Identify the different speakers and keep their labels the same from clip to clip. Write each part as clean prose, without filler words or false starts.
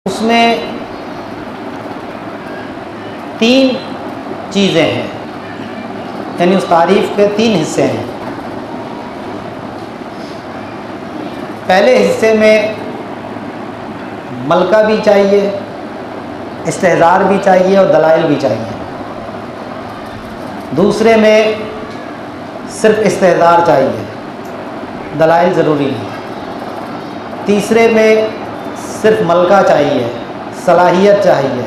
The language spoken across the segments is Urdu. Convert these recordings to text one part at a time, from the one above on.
Speaker 1: اس میں تین چیزیں ہیں، یعنی اس تعریف کے تین حصے ہیں۔ پہلے حصے میں ملکہ بھی چاہیے، استحضار بھی چاہیے اور دلائل بھی چاہیے۔ دوسرے میں صرف استحضار چاہیے، دلائل ضروری نہیں۔ تیسرے میں صرف ملکہ چاہیے، صلاحیت چاہیے،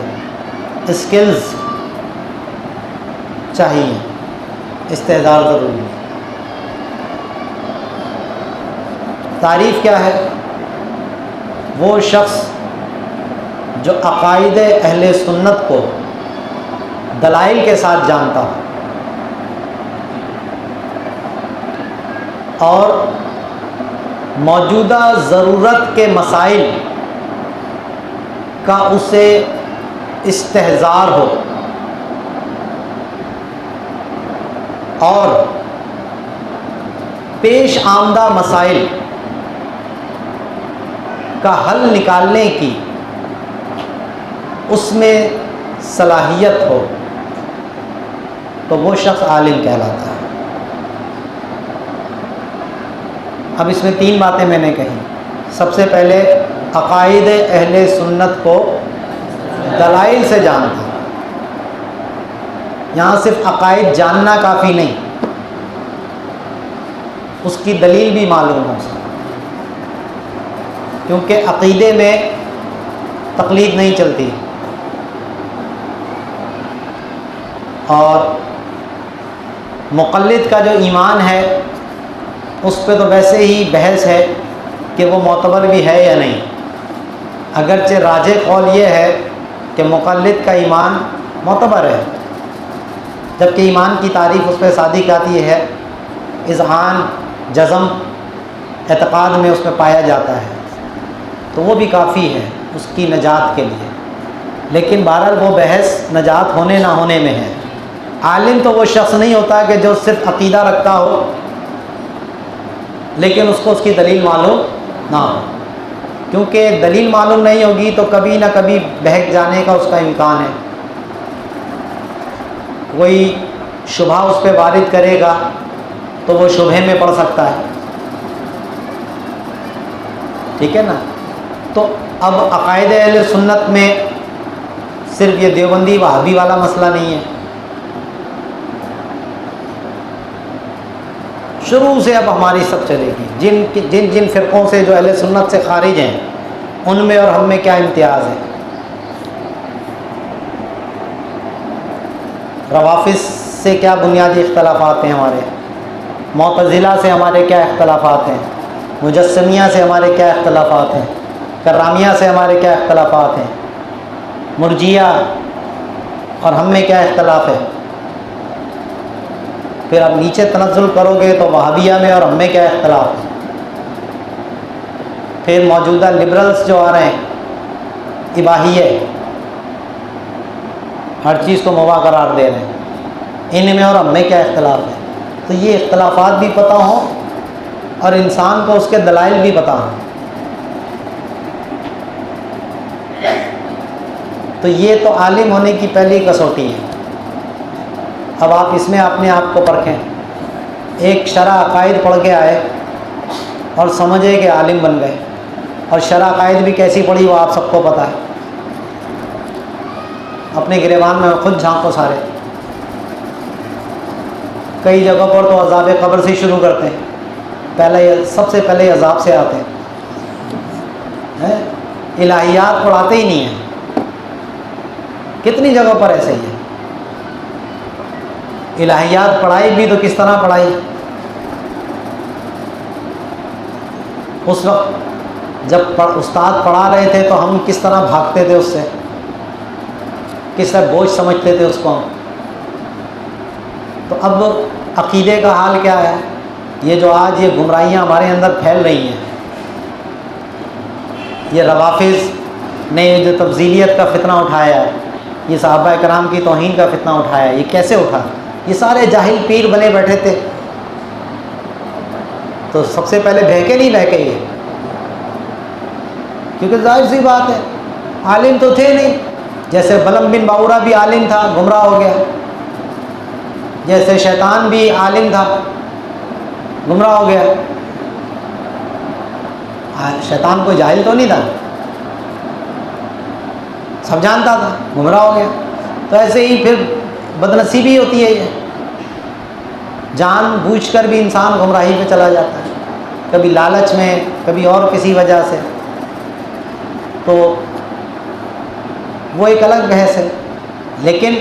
Speaker 1: اسکلز چاہیے، استحضار ضروری نہیں۔ تعریف کیا ہے؟ وہ شخص جو عقائد اہل سنت کو دلائل کے ساتھ جانتا ہو اور موجودہ ضرورت کے مسائل کا اسے استحضار ہو اور پیش آمدہ مسائل کا حل نکالنے کی اس میں صلاحیت ہو تو وہ شخص عالم کہلاتا ہے۔ اب اس میں تین باتیں میں نے کہیں۔ سب سے پہلے عقائد اہل سنت کو دلائل سے جانتا۔ یہاں صرف عقائد جاننا کافی نہیں، اس کی دلیل بھی معلوم ہو سکتی، کیونکہ عقیدے میں تقلید نہیں چلتی اور مقلد کا جو ایمان ہے اس پہ تو ویسے ہی بحث ہے کہ وہ معتبر بھی ہے یا نہیں۔ اگرچہ راجح قول یہ ہے کہ مقلد کا ایمان معتبر ہے، جبکہ ایمان کی تعریف اس پہ صادق آتی ہے، اذعان، جزم اعتقاد میں اس میں پایا جاتا ہے، تو وہ بھی کافی ہے اس کی نجات کے لیے۔ لیکن بہرحال وہ بحث نجات ہونے نہ ہونے میں ہے۔ عالم تو وہ شخص نہیں ہوتا کہ جو صرف عقیدہ رکھتا ہو لیکن اس کو اس کی دلیل معلوم نہ ہو، کیونکہ دلیل معلوم نہیں ہوگی تو کبھی نہ کبھی بہک جانے کا اس کا امکان ہے۔ کوئی شبہ اس پہ وارد کرے گا تو وہ شبہے میں پڑ سکتا ہے، ٹھیک ہے نا۔ تو اب عقائد اہل سنت میں صرف یہ دیوبندی وہابی والا مسئلہ نہیں ہے، شروع سے اب ہماری سب چلے گی۔ جن فرقوں سے جو اہل سنت سے خارج ہیں ان میں اور ہم میں کیا امتیاز ہے۔ روافض سے کیا بنیادی اختلافات ہیں ہمارے، معتزلہ سے ہمارے کیا اختلافات ہیں، مجسمیہ سے ہمارے کیا اختلافات ہیں، کرامیہ سے ہمارے کیا اختلافات ہیں، مرجیہ اور ہم میں کیا اختلاف ہے۔ پھر آپ نیچے تنزل کرو گے تو وہابیہ میں اور ہم میں کیا اختلاف ہے۔ پھر موجودہ لبرلز جو آ رہے ہیں، اباحیہ، ہر چیز کو مباح قرار دے رہے ہیں، ان میں اور ہم میں کیا اختلاف ہے۔ تو یہ اختلافات بھی پتہ ہوں اور انسان کو اس کے دلائل بھی پتہ ہوں، تو یہ تو عالم ہونے کی پہلی کسوٹی ہے۔ اب آپ اس میں اپنے آپ کو پرکھیں۔ ایک شرح عقائد پڑھ کے آئے اور سمجھے کہ عالم بن گئے، اور شرح عقائد بھی کیسی پڑھی وہ آپ سب کو پتہ ہے۔ اپنے گریبان میں خود جھانکو سارے۔ کئی جگہوں پر تو عذاب قبر سے شروع کرتے ہیں، سب سے پہلے عذاب سے آتے ہیں، الہیات پڑھاتے ہی نہیں ہیں۔ کتنی جگہوں پر ایسے ہی ہے۔ الہیات پڑھائی بھی تو کس طرح پڑھائی؟ اس وقت جب استاد پڑھا رہے تھے تو ہم کس طرح بھاگتے تھے اس سے، کس طرح بوجھ سمجھتے تھے اس کو ہم۔ تو اب عقیدے کا حال کیا ہے؟ یہ جو آج یہ گمراہیاں ہمارے اندر پھیل رہی ہیں، یہ روافض نے جو تبذیلیت کا فتنہ اٹھایا ہے، یہ صحابہ کرام کی توہین کا فتنہ اٹھایا ہے، یہ کیسے اٹھا؟ یہ سارے جاہل پیر بنے بیٹھے تھے، تو سب سے پہلے بہکے نہیں بہکے یہ، کیونکہ ظاہر سی بات ہے عالم تو تھے نہیں. جیسے بلم بن باورا بھی عالم تھا، گمراہ ہو گیا. جیسے شیطان بھی عالم تھا، گمراہ ہو گیا. شیطان کوئی جاہل تو نہیں تھا، سب جانتا تھا، گمراہ ہو گیا. تو ایسے ہی پھر بدنصیبی ہوتی ہے. یہ جان بوجھ کر بھی انسان گمراہی پہ چلا جاتا ہے، کبھی لالچ میں، کبھی اور کسی وجہ سے. تو وہ ایک الگ بحث ہے. لیکن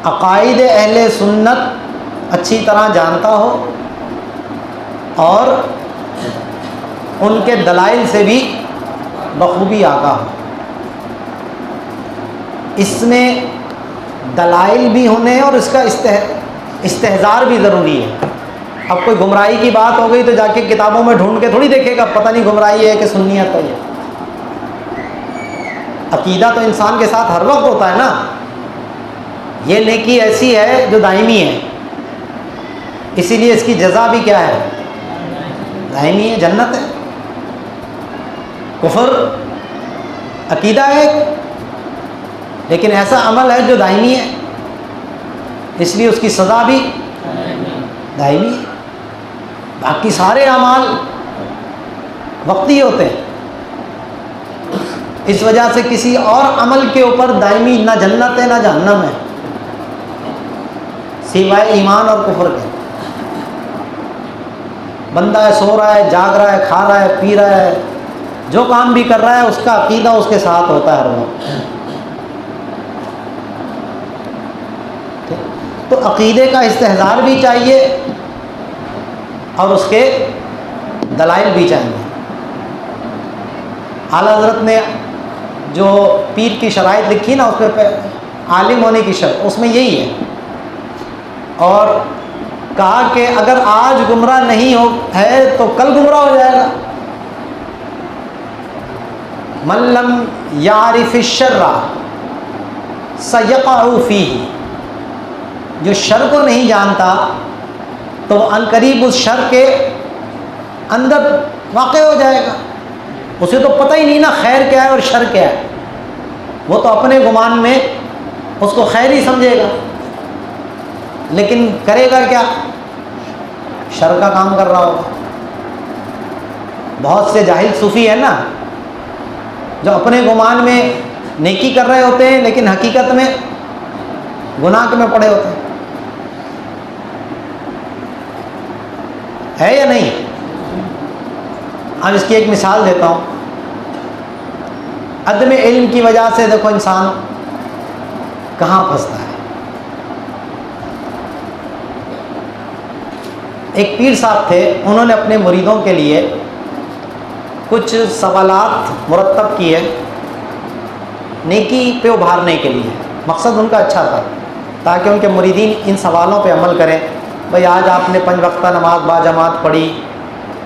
Speaker 1: عقائد اہل سنت اچھی طرح جانتا ہو اور ان کے دلائل سے بھی بخوبی آگاہ ہو. اس میں دلائل بھی ہونے ہیں اور اس کا استحضار بھی ضروری ہے. اب کوئی گمراہی کی بات ہو گئی تو جا کے کتابوں میں ڈھونڈ کے تھوڑی دیکھے گا پتہ نہیں گمراہی ہے کہ سنیت ہے. عقیدہ تو انسان کے ساتھ ہر وقت ہوتا ہے نا. یہ نیکی ایسی ہے جو دائمی ہے، اسی لیے اس کی جزا بھی کیا ہے؟ دائمی ہے، جنت ہے. کفر عقیدہ ہے لیکن ایسا عمل ہے جو دائمی ہے، اس لیے اس کی سزا بھی دائمی ہے. باقی سارے اعمال وقتی ہوتے ہیں. اس وجہ سے کسی اور عمل کے اوپر دائمی نہ جنت ہے نہ جہنم ہے سوائے ایمان اور کفر کے. بندہ ہے، سو رہا ہے، جاگ رہا ہے، کھا رہا ہے، پی رہا ہے، جو کام بھی کر رہا ہے اس کا عقیدہ اس کے ساتھ ہوتا ہے ہر وقت. تو عقیدے کا استحضار بھی چاہیے اور اس کے دلائل بھی چاہیے. اعلیٰ حضرت نے جو پیر کی شرائط لکھی نا، اس پہ عالم ہونے کی شرط اس میں یہی ہے. اور کہا کہ اگر آج گمراہ نہیں ہے تو کل گمراہ ہو جائے گا. من لم یعرف الشر سیقع فیہ، جو شر کو نہیں جانتا تو عنقریب اس شر کے اندر واقع ہو جائے گا. اسے تو پتہ ہی نہیں نا خیر کیا ہے اور شر کیا ہے. وہ تو اپنے گمان میں اس کو خیر ہی سمجھے گا، لیکن کرے گا کیا؟ شر کا کام کر رہا ہوگا. بہت سے جاہل صوفی ہیں نا جو اپنے گمان میں نیکی کر رہے ہوتے ہیں لیکن حقیقت میں گناہ میں پڑے ہوتے ہیں. ہے یا نہیں؟ اب اس کی ایک مثال دیتا ہوں. عدم علم کی وجہ سے دیکھو انسان کہاں پھنستا ہے. ایک پیر صاحب تھے، انہوں نے اپنے مریدوں کے لیے کچھ سوالات مرتب کیے نیکی پہ ابھارنے کے لیے. مقصد ان کا اچھا تھا تاکہ ان کے مریدین ان سوالوں پہ عمل کریں. بھئی آج آپ نے 5 وقتہ نماز باجماعت پڑھی،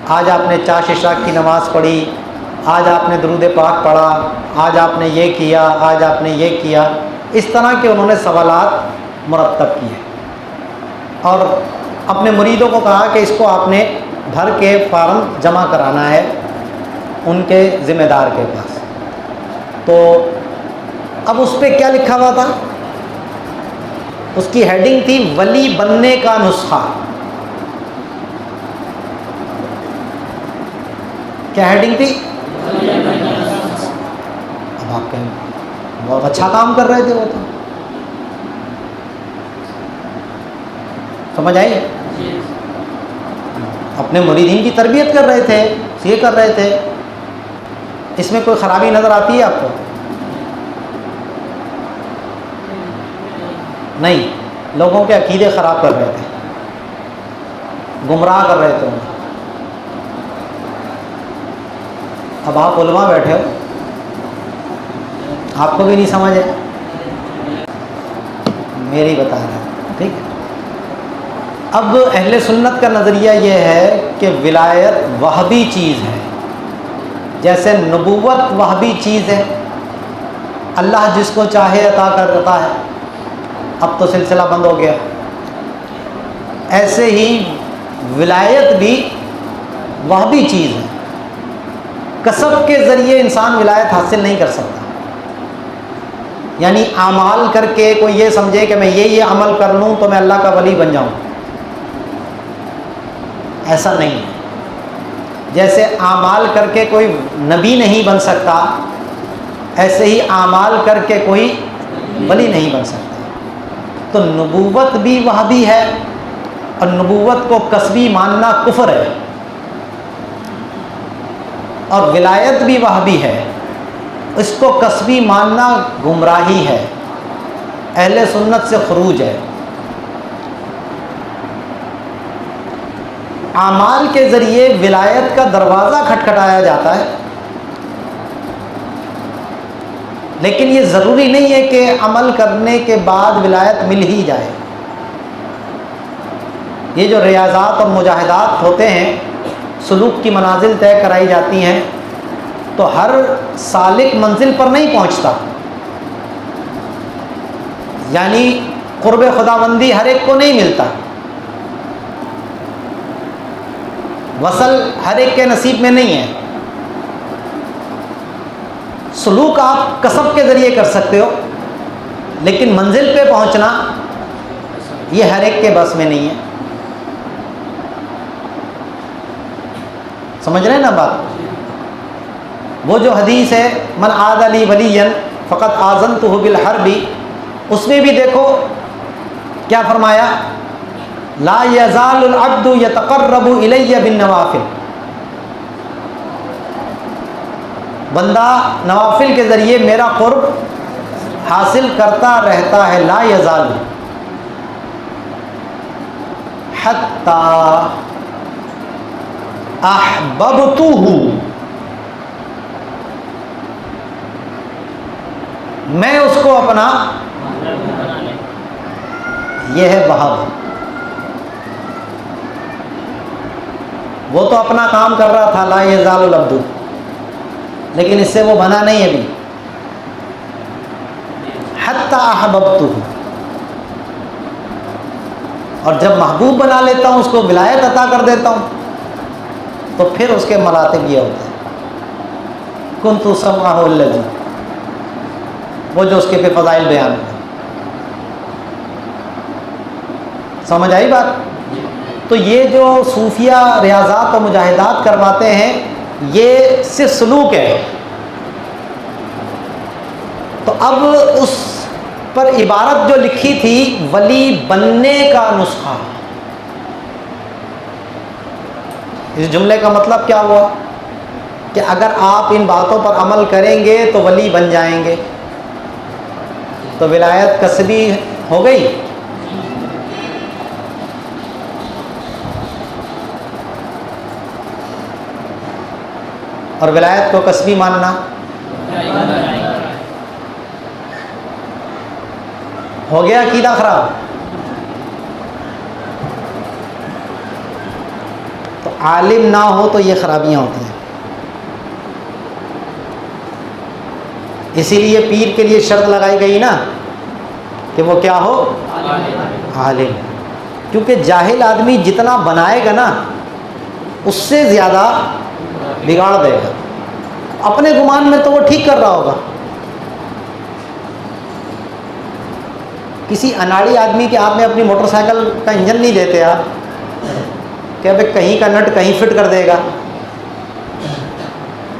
Speaker 1: آج آپ نے چاش اشراق کی نماز پڑھی، آج آپ نے درود پاک پڑھا، آج آپ نے یہ کیا، آج آپ نے یہ کیا. اس طرح کے انہوں نے سوالات مرتب کیے اور اپنے مریدوں کو کہا کہ اس کو آپ نے بھر کے فارم جمع کرانا ہے ان کے ذمہ دار کے پاس. تو اب اس پہ کیا لکھا ہوا تھا؟ اس کی ہیڈنگ تھی ولی بننے کا نسخہ. کیا ہیڈنگ تھی؟ اب آپ کہیں بہت اچھا کام کر رہے تھے وہ تو. سمجھ آئی؟ اپنے مریدین کی تربیت کر رہے تھے، یہ کر رہے تھے. اس میں کوئی خرابی نظر آتی ہے آپ کو؟ نہیں. لوگوں کے عقیدے خراب کر رہے تھے، گمراہ کر رہے تھے. اب آپ علماء بیٹھے ہو، آپ کو بھی نہیں سمجھ ہے، میری بتا رہا ہوں، ٹھیک ہے. اب اہل سنت کا نظریہ یہ ہے کہ ولایت وہبی چیز ہے، جیسے نبوت وہبی چیز ہے، اللہ جس کو چاہے عطا کرتا ہے. اب تو سلسلہ بند ہو گیا. ایسے ہی ولایت بھی وہبی چیز ہے، کسب کے ذریعے انسان ولایت حاصل نہیں کر سکتا. یعنی اعمال کر کے کوئی یہ سمجھے کہ میں یہ عمل کر لوں تو میں اللہ کا ولی بن جاؤں، ایسا نہیں ہے۔ جیسے اعمال کر کے کوئی نبی نہیں بن سکتا، ایسے ہی اعمال کر کے کوئی ولی نہیں بن سکتا۔ تو نبوت بھی وہابی ہے، اور نبوت کو کسبی ماننا کفر ہے، اور ولایت بھی وہابی ہے، اس کو کسبی ماننا گمراہی ہے، اہل سنت سے خروج ہے۔ اعمال کے ذریعے ولایت کا دروازہ کھٹکھٹایا جاتا ہے، لیکن یہ ضروری نہیں ہے کہ عمل کرنے کے بعد ولایت مل ہی جائے۔ یہ جو ریاضات اور مجاہدات ہوتے ہیں، سلوک کی منازل طے کرائی جاتی ہیں، تو ہر سالک منزل پر نہیں پہنچتا، یعنی قرب خداوندی ہر ایک کو نہیں ملتا، وصل ہر ایک کے نصیب میں نہیں ہے۔ سلوک آپ کسب کے ذریعے کر سکتے ہو، لیکن منزل پہ پہنچنا یہ ہر ایک کے بس میں نہیں ہے۔ سمجھ رہے ہیں نا بات؟ وہ جو حدیث ہے من عاد لی ولیا فقد آذنتہ بالحرب، اس میں بھی دیکھو کیا فرمایا، لا یزال العبد یتقرب الی بالنوافل، بندہ نوافل کے ذریعے میرا قرب حاصل کرتا رہتا ہے، لا یزال حتی احببتہ، میں اس کو اپنا، یہ ہے وہاب۔ وہ تو اپنا کام کر رہا تھا لا یزال العبد، لیکن اس سے وہ بنا نہیں ابھی، حتی احببتہ، اور جب محبوب بنا لیتا ہوں، اس کو ولایت عطا کر دیتا ہوں، تو پھر اس کے مراتب یہ ہوتے ہیں، کنت سمعہ الذی، وہ جو اس کے پہ فضائل بیان ہوئے۔ سمجھ آئی بات؟ تو یہ جو صوفیہ ریاضات و مجاہدات کرواتے ہیں، یہ صرف سلوک ہے۔ تو اب اس پر عبارت جو لکھی تھی ولی بننے کا نسخہ، اس جملے کا مطلب کیا ہوا کہ اگر آپ ان باتوں پر عمل کریں گے تو ولی بن جائیں گے، تو ولایت کسبی ہو گئی۔ اور ولایت کو کسبی ماننا ہو گیا عقیدہ خراب۔ تو عالم نہ ہو تو یہ خرابیاں ہوتی ہیں۔ اسی لیے پیر کے لیے شرط لگائی گئی نا کہ وہ کیا ہو، عالم، کیونکہ جاہل آدمی جتنا بنائے گا نا اس سے زیادہ بگاڑ دے گا۔ اپنے گمان میں تو وہ ٹھیک کر رہا ہوگا، کسی اناڑی آدمی کے آپ نے اپنی موٹر سائیکل کا انجن نہیں دیتے آپ کہ بھائی کہیں کا نٹ کہیں فٹ کر دے گا،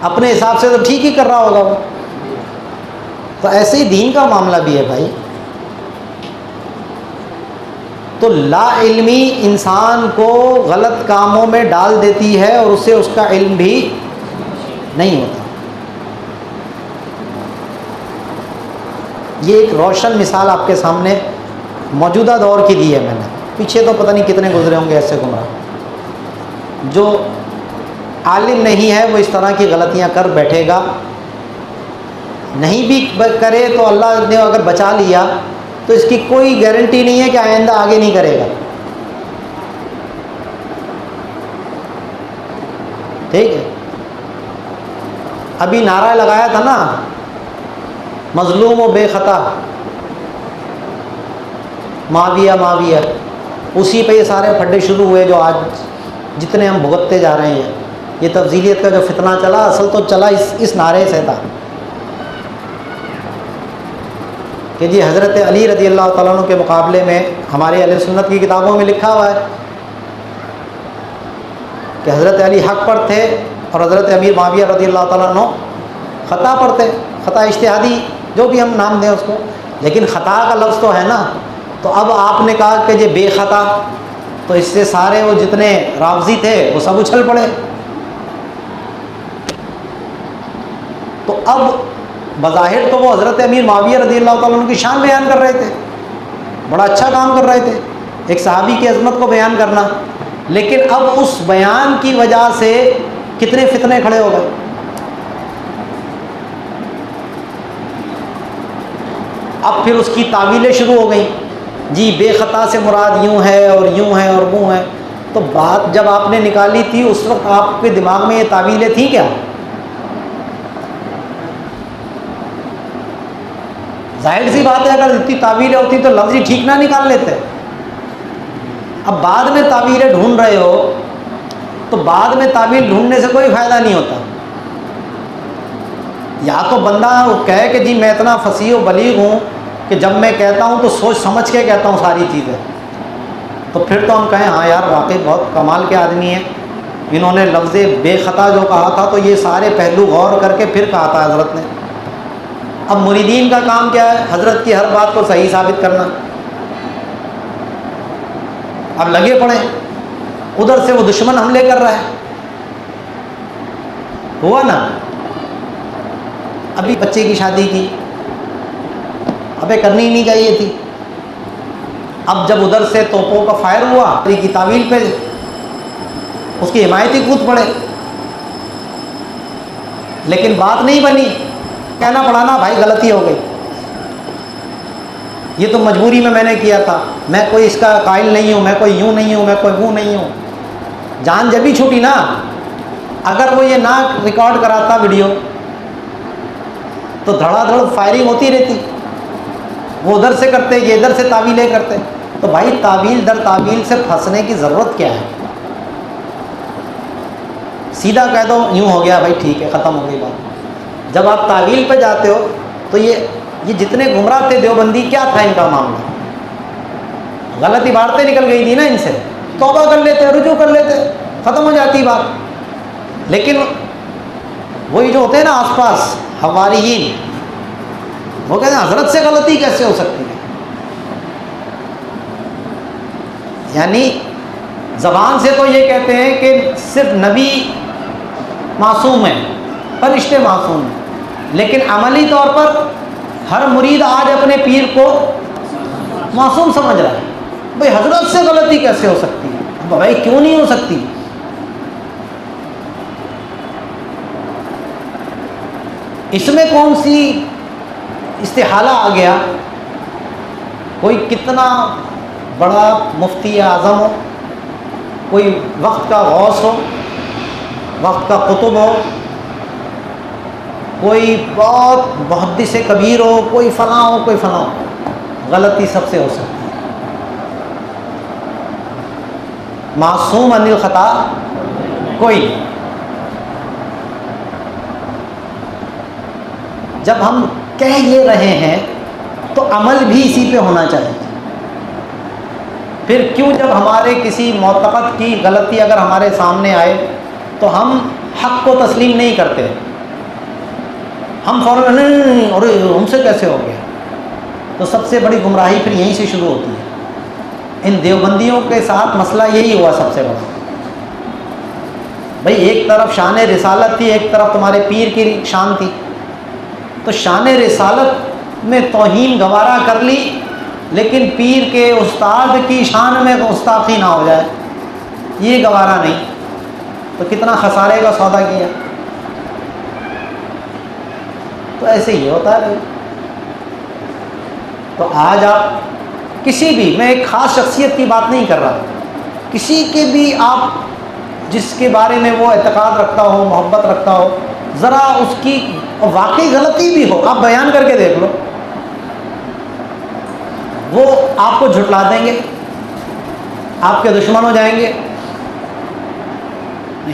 Speaker 1: اپنے حساب سے تو ٹھیک ہی کر رہا ہوگا وہ۔ تو ایسے ہی دین کا معاملہ بھی ہے بھائی۔ تو لا علمی انسان کو غلط کاموں میں ڈال دیتی ہے اور اسے اس کا علم بھی نہیں ہوتا۔ یہ ایک روشن مثال آپ کے سامنے موجودہ دور کی دی ہے میں نے، پیچھے تو پتہ نہیں کتنے گزرے ہوں گے ایسے گمراہ۔ جو عالم نہیں ہے وہ اس طرح کی غلطیاں کر بیٹھے گا، نہیں بھی کرے تو اللہ نے اگر بچا لیا تو اس کی کوئی گارنٹی نہیں ہے کہ آئندہ آگے نہیں کرے گا۔ ٹھیک ہے، ابھی نعرہ لگایا تھا نا مظلوم و بے خطا، معاویہ معاویہ، اسی پہ یہ سارے پھڈے شروع ہوئے جو آج جتنے ہم بھگتتے جا رہے ہیں۔ یہ تفضیلیت کا جو فتنہ چلا، اصل تو چلا اس نعرے سے تھا۔ کہ جی حضرت علی رضی اللہ تعالیٰ عنہ کے مقابلے میں ہمارے اہل سنت کی کتابوں میں لکھا ہوا ہے کہ حضرت علی حق پر تھے اور حضرت امیر معاویہ رضی اللہ تعالیٰ عنہ خطا پر تھے، خطا اجتہادی جو بھی ہم نام دیں اس کو، لیکن خطا کا لفظ تو ہے نا۔ تو اب آپ نے کہا کہ یہ بے خطا، تو اس سے سارے وہ جتنے رافضی تھے وہ سب اچھل پڑے۔ تو اب بظاہر تو وہ حضرت امیر معاویہ رضی اللہ تعالیٰ عنہ کی شان بیان کر رہے تھے، بڑا اچھا کام کر رہے تھے، ایک صحابی کی عظمت کو بیان کرنا، لیکن اب اس بیان کی وجہ سے کتنے فتنے کھڑے ہو گئے۔ اب پھر اس کی تعویلیں شروع ہو گئیں، جی بے خطا سے مراد یوں ہے اور یوں ہے اور وہ ہے۔ تو بات جب آپ نے نکالی تھی اس وقت آپ کے دماغ میں یہ تعویلیں تھیں کیا؟ ظاہر سی بات ہے اگر اتنی تعویلیں ہوتی تو لفظ ہی ٹھیک نہ نکال لیتے۔ اب بعد میں تعویلیں ڈھونڈ رہے ہو تو بعد میں تعویل ڈھونڈنے سے کوئی فائدہ نہیں ہوتا۔ یا تو بندہ کہے کہ جی میں اتنا فصیح و بلیغ ہوں کہ جب میں کہتا ہوں تو سوچ سمجھ کے کہتا ہوں ساری چیزیں، تو پھر تو ہم کہیں ہاں یار واقعی بہت کمال کے آدمی ہیں، انہوں نے لفظ بے خطا جو کہا تھا تو یہ سارے پہلو غور کر کے پھر کہا تھا حضرت نے۔ اب مریدین کا کام کیا ہے؟ حضرت کی ہر بات کو صحیح ثابت کرنا۔ اب لگے پڑے، ادھر سے وہ دشمن حملے کر رہا ہے، ہوا نا؟ ابھی بچے کی شادی کی، ابے کرنی ہی نہیں چاہیے تھی، اب جب ادھر سے توپوں کا فائر ہوا کی تعویل پہ اس کی حمایتی کود پڑے، لیکن بات نہیں بنی، کہنا پڑا نا بھائی غلطی ہو گئی، یہ تو مجبوری میں نے کیا تھا، میں کوئی اس کا قائل نہیں ہوں، میں کوئی یوں نہیں ہوں، میں کوئی وہ نہیں ہوں۔ جان جبھی چھوٹی نا، اگر وہ یہ نہ ریکارڈ کراتا ویڈیو تو دھڑا دھڑ فائرنگ ہوتی رہتی، وہ ادھر سے کرتے یہ ادھر سے تعویلیں کرتے۔ تو بھائی تعویل در تعویل سے پھنسنے کی ضرورت کیا ہے؟ سیدھا کہہ دو یوں ہو گیا بھائی ٹھیک ہے، ختم ہو گئی بات۔ جب آپ تعویل پہ جاتے ہو تو یہ جتنے گمراہ تھے دیوبندی، کیا تھا ان کا معاملہ؟ غلط عبارتیں نکل گئی تھی نا ان سے، توبہ کر لیتے، رجوع کر لیتے، ختم ہو جاتی بات۔ لیکن وہی جو ہوتے ہیں نا آس پاس حواریین، وہ کہتے ہیں حضرت سے غلطی کیسے ہو سکتی ہے؟ یعنی زبان سے تو یہ کہتے ہیں کہ صرف نبی معصوم ہیں، فرشتے معصوم ہیں، لیکن عملی طور پر ہر مرید آج اپنے پیر کو معصوم سمجھ رہا ہے۔ بھائی حضرت سے غلطی کیسے ہو سکتی ہے؟ بھائی کیوں نہیں ہو سکتی؟ اس میں کون سی استحالہ آ گیا؟ کوئی کتنا بڑا مفتی اعظم ہو، کوئی وقت کا غوث ہو، وقت کا قطب ہو، کوئی بہت محدث کبیر ہو، کوئی فلاں ہو، کوئی فلاں ہو، غلطی سب سے ہو سکتی ہے۔ معصوم عن الخطا کوئی نہیں۔ جب ہم کہہ یہ رہے ہیں تو عمل بھی اسی پہ ہونا چاہیے۔ پھر کیوں جب ہمارے کسی معتقد کی غلطی اگر ہمارے سامنے آئے تو ہم حق کو تسلیم نہیں کرتے، ہم فوراً نہیں اور ہم سے کیسے ہو گیا؟ تو سب سے بڑی گمراہی پھر یہیں سے شروع ہوتی ہے۔ ان دیوبندیوں کے ساتھ مسئلہ یہی ہوا سب سے بڑا۔ بھئی ایک طرف شان رسالت تھی، ایک طرف تمہارے پیر کی شان تھی، تو شان رسالت میں توہین گوارا کر لی، لیکن پیر کے استاد کی شان میں گستاخی نہ ہو جائے یہ گوارا نہیں، تو کتنا خسارے کا سودا کیا۔ تو ایسے ہی ہوتا ہے۔ تو آج آپ کسی بھی، میں ایک خاص شخصیت کی بات نہیں کر رہا، کسی کے بھی آپ جس کے بارے میں وہ اعتقاد رکھتا ہو، محبت رکھتا ہو، ذرا اس کی واقعی غلطی بھی ہو آپ بیان کر کے دیکھ لو، وہ آپ کو جھٹلا دیں گے، آپ کے دشمن ہو جائیں گے۔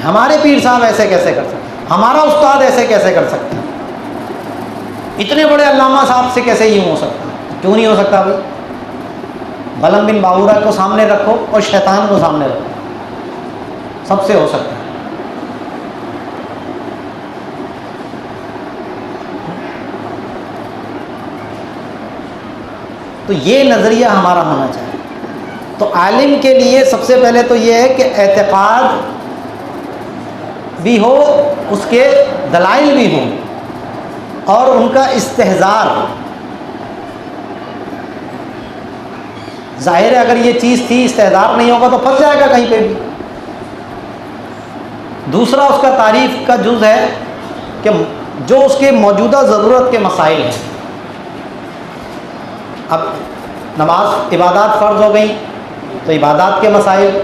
Speaker 1: ہمارے پیر صاحب ایسے کیسے کر سکتے، ہمارا استاد ایسے کیسے کر سکتے ہیں، اتنے بڑے علامہ صاحب سے کیسے یوں ہو سکتا ہے؟ کیوں نہیں ہو سکتا بھائی؟ بلم بن باورہ کو سامنے رکھو اور شیطان کو سامنے رکھو، سب سے ہو سکتا ہے۔ تو یہ نظریہ ہمارا ہونا چاہیے۔ تو عالم کے لیے سب سے پہلے تو یہ ہے کہ اعتقاد بھی ہو، اس کے دلائل بھی ہوں، اور ان کا استحضار۔ ظاہر ہے اگر یہ چیز تھی، استحضار نہیں ہوگا تو پھنس جائے گا کہیں پہ بھی۔ دوسرا اس کا تعریف کا جز ہے کہ جو اس کے موجودہ ضرورت کے مسائل ہیں۔ اب نماز عبادات فرض ہو گئی تو عبادات کے مسائل،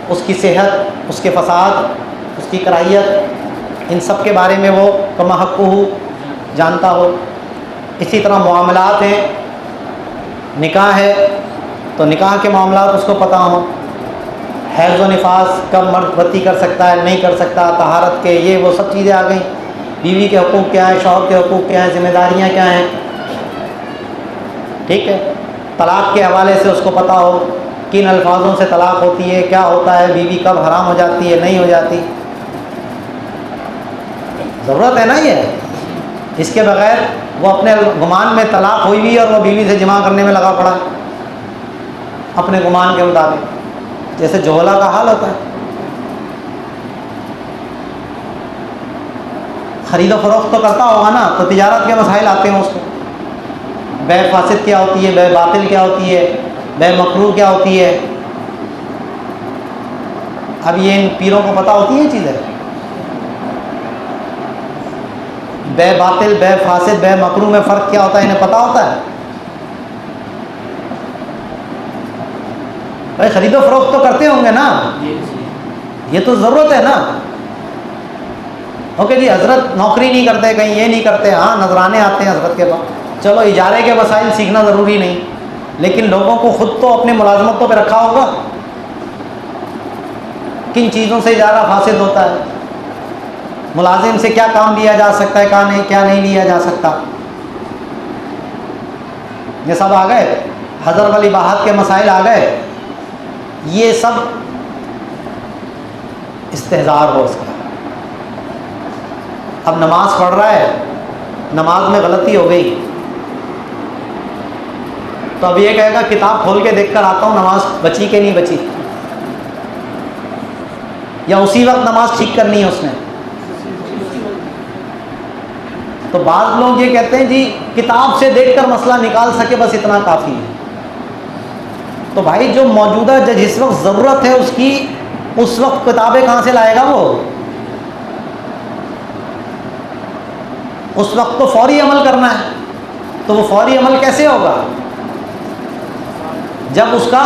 Speaker 1: اس کی صحت، اس کے فساد، اس کی کراہیت، ان سب کے بارے میں وہ کما حق ہو جانتا ہو۔ اسی طرح معاملات ہیں، نکاح ہے تو نکاح کے معاملات اس کو پتہ ہوں، حیض و نفاس کب مرد بتی کر سکتا ہے نہیں کر سکتا، طہارت کے یہ وہ سب چیزیں آ گئیں، بیوی کے حقوق کیا ہیں، شوہر کے حقوق کیا ہیں، ذمہ داریاں کیا ہیں، ٹھیک ہے۔ طلاق کے حوالے سے اس کو پتہ ہو کن الفاظوں سے طلاق ہوتی ہے، کیا ہوتا ہے، بیوی کب حرام ہو جاتی ہے نہیں ہو جاتی۔ ضرورت ہے نا یہ، اس کے بغیر وہ اپنے گمان میں طلاق ہوئی بھی اور وہ بیوی سے جمع کرنے میں لگا پڑا اپنے گمان کے مطابق، جیسے جوہلا کا حال ہوتا ہے۔ خرید و فروخت تو کرتا ہوگا نا، تو تجارت کے مسائل آتے ہیں اس کو، بے فاسد کیا ہوتی ہے، بے باطل کیا ہوتی ہے، بے مکروہ کیا ہوتی ہے۔ اب یہ ان پیروں کو پتہ ہوتی ہیں چیزیں، بے باطل، بے فاسد، بے مکروہ میں فرق کیا ہوتا ہے انہیں پتہ ہوتا ہے؟ بھائی خرید و فروخت تو کرتے ہوں گے نا، یہ تو ضرورت ہے نا۔ اوکے جی حضرت نوکری نہیں کرتے، کہیں یہ نہیں کرتے، ہاں نذرانے آتے ہیں حضرت کے پاس، چلو اجارے کے مسائل سیکھنا ضروری نہیں، لیکن لوگوں کو خود تو اپنے ملازمتوں پہ رکھا ہوگا، کن چیزوں سے اجارہ فاسد ہوتا ہے، ملازم سے کیا کام لیا جا سکتا ہے، کیا نہیں لیا جا سکتا، یہ سب آ گئے، حضر والی باہت کے مسائل آ گئے، یہ سب استحضار ہو اس کا۔ اب نماز پڑھ رہا ہے، نماز میں غلطی ہو گئی تو اب یہ کہے گا کتاب کھول کے دیکھ کر آتا ہوں نماز بچی کہ نہیں بچی، یا اسی وقت نماز ٹھیک کرنی ہے اس نے۔ تو بعض لوگ یہ کہتے ہیں جی کتاب سے دیکھ کر مسئلہ نکال سکے بس اتنا کافی ہے۔ تو بھائی جو موجودہ جس وقت ضرورت ہے اس کی، اس وقت کتابیں کہاں سے لائے گا وہ؟ اس وقت تو فوری عمل کرنا ہے، تو وہ فوری عمل کیسے ہوگا؟ جب اس کا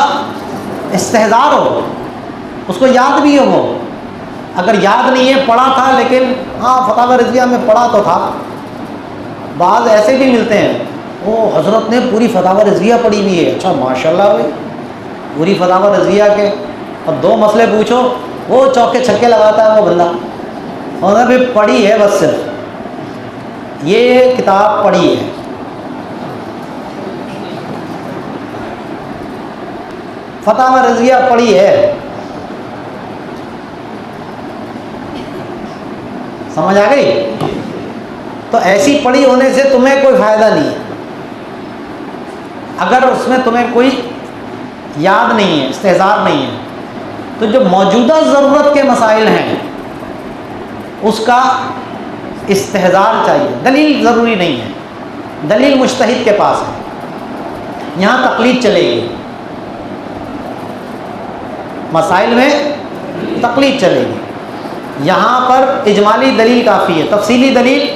Speaker 1: استحضار ہو، اس کو یاد بھی ہو۔ اگر یاد نہیں ہے، پڑھا تھا لیکن ہاں فتاوی رضویہ میں پڑھا تو تھا، بعض ایسے بھی ملتے ہیں وہ حضرت نے پوری فتاوی رضویہ پڑھی ہوئی ہے، اچھا ماشاءاللہ بھائی پوری فتاوی رضویہ کے، اب دو مسئلے پوچھو وہ چوکے چھکے لگاتا ہے وہ بندہ، انہوں نے بھی پڑھی ہے بس صرف یہ کتاب پڑھی ہے۔ فتاوی رضویہ پڑھی ہے، سمجھ آ گئی؟ تو ایسی پڑھی ہونے سے تمہیں کوئی فائدہ نہیں ہے اگر اس میں تمہیں کوئی یاد نہیں ہے، استحضار نہیں ہے۔ تو جو موجودہ ضرورت کے مسائل ہیں اس کا استحضار چاہیے، دلیل ضروری نہیں ہے، دلیل مجتہد کے پاس ہے، یہاں تقلید چلے گی، مسائل میں تقلید چلے گی، یہاں پر اجمالی دلیل کافی ہے، تفصیلی دلیل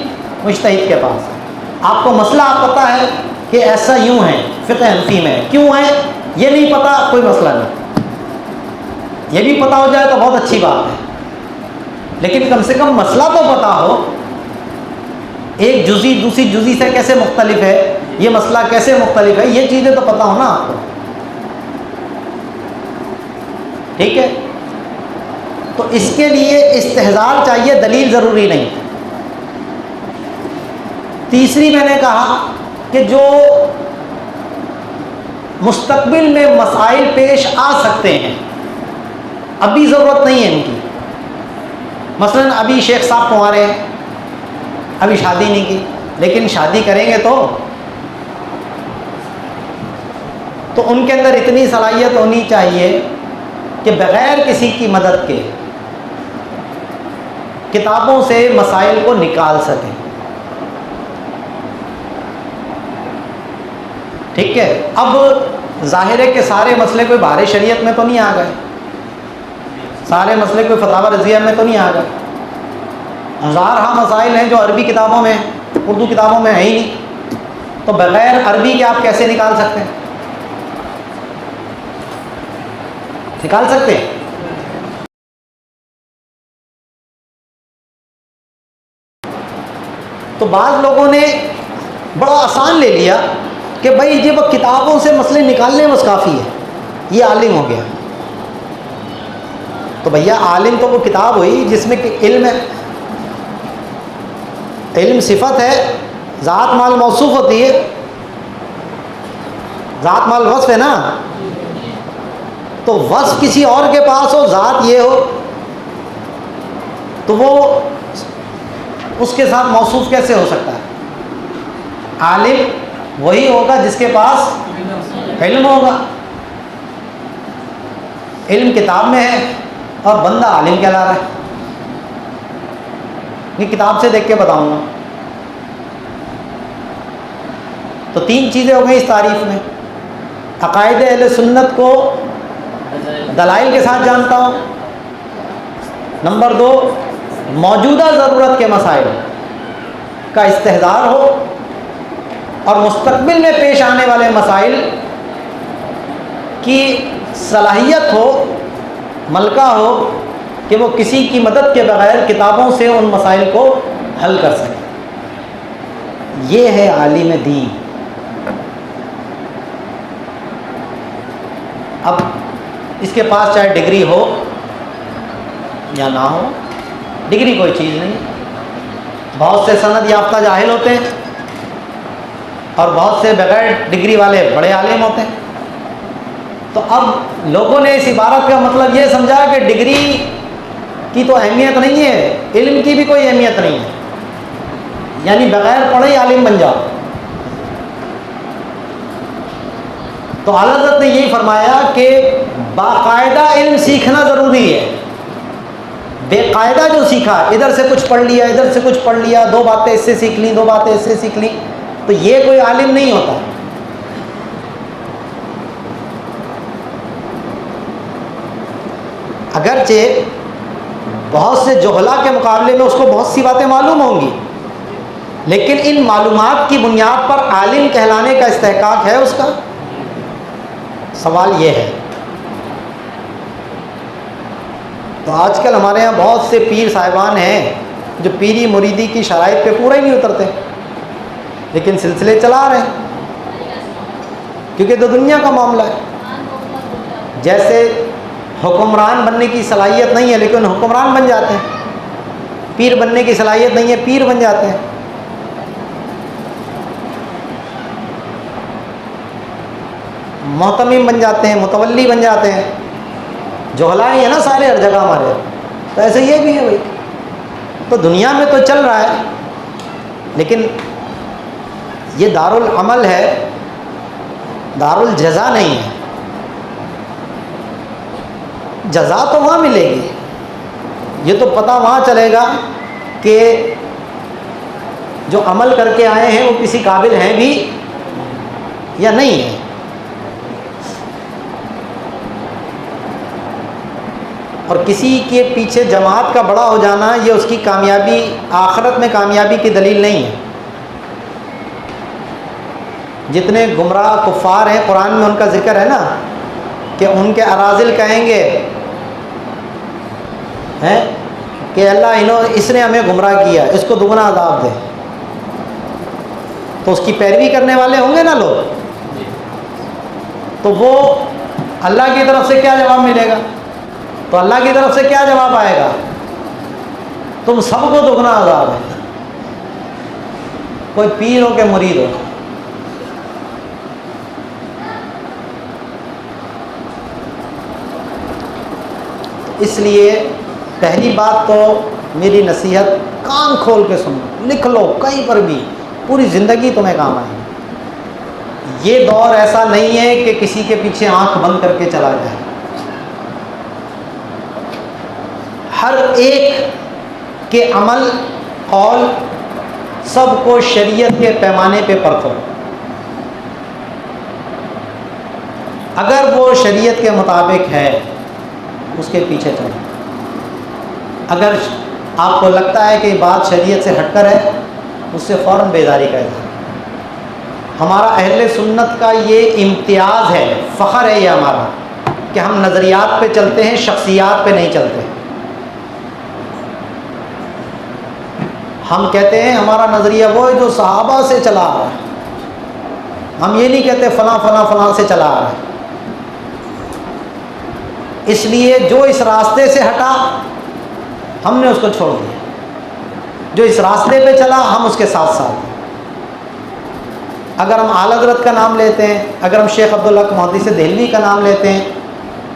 Speaker 1: مجتہد کے پاس ہے۔ آپ کو مسئلہ پتہ ہے کہ ایسا یوں ہے، فقہ حنفی میں کیوں ہے یہ نہیں پتہ، کوئی مسئلہ نہیں، یہ بھی پتہ ہو جائے تو بہت اچھی بات ہے، لیکن کم سے کم مسئلہ تو پتہ ہو، ایک جزی دوسری جزی سے کیسے مختلف ہے، یہ مسئلہ کیسے مختلف ہے، یہ چیزیں تو پتہ ہو نا آپ کو، ٹھیک ہے؟ تو اس کے لیے استحضار چاہیے، دلیل ضروری نہیں۔ تیسری میں نے کہا کہ جو مستقبل میں مسائل پیش آ سکتے ہیں، ابھی ضرورت نہیں ہے ان کی. مثلاً ابھی شیخ صاحب تمہارے ہیں، ابھی شادی نہیں کی، لیکن شادی کریں گے تو ان کے اندر اتنی صلاحیت ہونی چاہیے کہ بغیر کسی کی مدد کے کتابوں سے مسائل کو نکال سکیں. ٹھیک ہے. اب ظاہر ہے کہ سارے مسئلے کوئی بہار شریعت میں تو نہیں آ گئے، سارے مسئلے کوئی فتاوی رضیہ میں تو نہیں آ گئے. ہزارہا مسائل ہیں جو عربی کتابوں میں، اردو کتابوں میں ہے ہی نہیں. تو بغیر عربی کے آپ کیسے نکال سکتے ہیں؟ نکال سکتے ہیں؟ تو بعض لوگوں نے بڑا آسان لے لیا کہ بھائی جب کتابوں سے مسئلے نکالنے بس کافی ہے، یہ عالم ہو گیا. تو بھیا عالم تو وہ کتاب ہوئی جس میں کہ علم ہے، علم صفت ہے، ذات مال موصوف ہوتی ہے، ذات مال وصف ہے نا. تو وصف کسی اور کے پاس ہو، ذات یہ ہو، تو وہ اس کے ساتھ موصوف کیسے ہو سکتا ہے؟ عالم وہی ہوگا جس کے پاس علم ہوگا. علم کتاب میں ہے اور بندہ عالم کہلا رہا ہے. یہ کتاب سے دیکھ کے بتاؤں گا. تو تین چیزیں ہو گئی اس تعریف میں. عقائد اہل سنت کو دلائل کے ساتھ جانتا ہوں. نمبر 2، موجودہ ضرورت کے مسائل کا استحضار ہو اور مستقبل میں پیش آنے والے مسائل کی صلاحیت ہو، ملکہ ہو کہ وہ کسی کی مدد کے بغیر کتابوں سے ان مسائل کو حل کر سکے. یہ ہے عالم دین. اب اس کے پاس چاہے ڈگری ہو یا نہ ہو، ڈگری کوئی چیز نہیں. بہت سے سند یافتہ جاہل ہوتے ہیں اور بہت سے بغیر ڈگری والے بڑے عالم ہوتے ہیں. تو اب لوگوں نے اس عبارت کا مطلب یہ سمجھا کہ ڈگری کی تو اہمیت نہیں ہے، علم کی بھی کوئی اہمیت نہیں ہے، یعنی بغیر پڑھے ہی عالم بن جاؤ. تو اعلیٰ حضرت نے یہی فرمایا کہ باقاعدہ علم سیکھنا ضروری ہے. بے قاعدہ جو سیکھا، ادھر سے کچھ پڑھ لیا، ادھر سے کچھ پڑھ لیا، 2 باتیں اس سے سیکھ لیں، 2 باتیں اس سے سیکھ لیں، تو یہ کوئی عالم نہیں ہوتا. اگرچہ بہت سے جہلا کے مقابلے میں اس کو بہت سی باتیں معلوم ہوں گی، لیکن ان معلومات کی بنیاد پر عالم کہلانے کا استحقاق ہے اس کا؟ سوال یہ ہے. تو آج کل ہمارے ہاں بہت سے پیر صاحبان ہیں جو پیری مریدی کی شرائط پہ پورا ہی نہیں اترتے، لیکن سلسلے چلا رہے ہیں کیونکہ تو دنیا کا معاملہ ہے. جیسے حکمران بننے کی صلاحیت نہیں ہے لیکن حکمران بن جاتے ہیں، پیر بننے کی صلاحیت نہیں ہے، پیر بن جاتے ہیں. محتمم بن جاتے ہیں، متولی بن جاتے ہیں. جہلا ہی ہے نا سارے ہر جگہ ہمارے. تو ایسے یہ بھی ہے بھائی. تو دنیا میں تو چل رہا ہے، لیکن یہ دارالعمل ہے، دارالجزا نہیں ہے. جزا تو وہاں ملے گی، یہ تو پتہ وہاں چلے گا کہ جو عمل کر کے آئے ہیں وہ کسی قابل ہیں بھی یا نہیں ہیں. اور کسی کے پیچھے جماعت کا بڑا ہو جانا یہ اس کی کامیابی، آخرت میں کامیابی کی دلیل نہیں ہے. جتنے گمراہ کفار ہیں قرآن میں ان کا ذکر ہے نا کہ ان کے اراذل کہیں گے کہ اللہ اس نے ہمیں گمراہ کیا، اس کو دگنا عذاب دے. تو اس کی پیروی کرنے والے ہوں گے نا لوگ، تو وہ اللہ کی طرف سے کیا جواب ملے گا؟ تو اللہ کی طرف سے کیا جواب آئے گا؟ تم سب کو دگنا عذاب ہے. کوئی پیر ہو کہ مرید ہو. اس لیے پہلی بات تو میری نصیحت کان کھول کے سنو، لکھ لو کہیں پر بھی، پوری زندگی تمہیں کام آئے گی۔ یہ دور ایسا نہیں ہے کہ کسی کے پیچھے آنکھ بند کر کے چلا جائے، ہر ایک کے عمل قول سب کو شریعت کے پیمانے پہ پرکھو، اگر وہ شریعت کے مطابق ہے اس کے پیچھے چلو، اگر آپ کو لگتا ہے کہ یہ بات شریعت سے ہٹ کر ہے اس سے فوراً بیزاری کا اظہار۔ ہمارا اہل سنت کا یہ امتیاز ہے، فخر ہے یہ ہمارا کہ ہم نظریات پہ چلتے ہیں، شخصیات پہ نہیں چلتے۔ ہم کہتے ہیں ہمارا نظریہ وہ ہے جو صحابہ سے چلا آ رہا ہے، ہم یہ نہیں کہتے فلاں فلاں فلاں سے چلا آ رہا ہے۔ اس لیے جو اس راستے سے ہٹا ہم نے اس کو چھوڑ دیا، جو اس راستے پہ چلا ہم اس کے ساتھ ساتھ ہیں۔ اگر ہم اعلیٰ حضرت کا نام لیتے ہیں، اگر ہم شیخ عبدالحق محدث دہلوی کا نام لیتے ہیں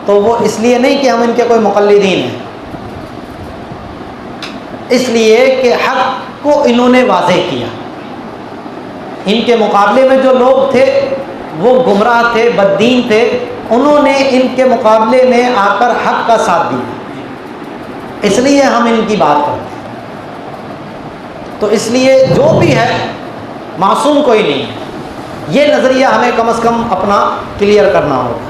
Speaker 1: تو وہ اس لیے نہیں کہ ہم ان کے کوئی مقلدین ہیں، اس لیے کہ حق کو انہوں نے واضح کیا۔ ان کے مقابلے میں جو لوگ تھے وہ گمراہ تھے، بددین تھے، انہوں نے ان کے مقابلے میں آ کر حق کا ساتھ دیا، اس لیے ہم ان کی بات کرتے ہیں۔ تو اس لیے جو بھی ہے معصوم کوئی نہیں ہے، یہ نظریہ ہمیں کم از کم اپنا کلیئر کرنا ہوگا۔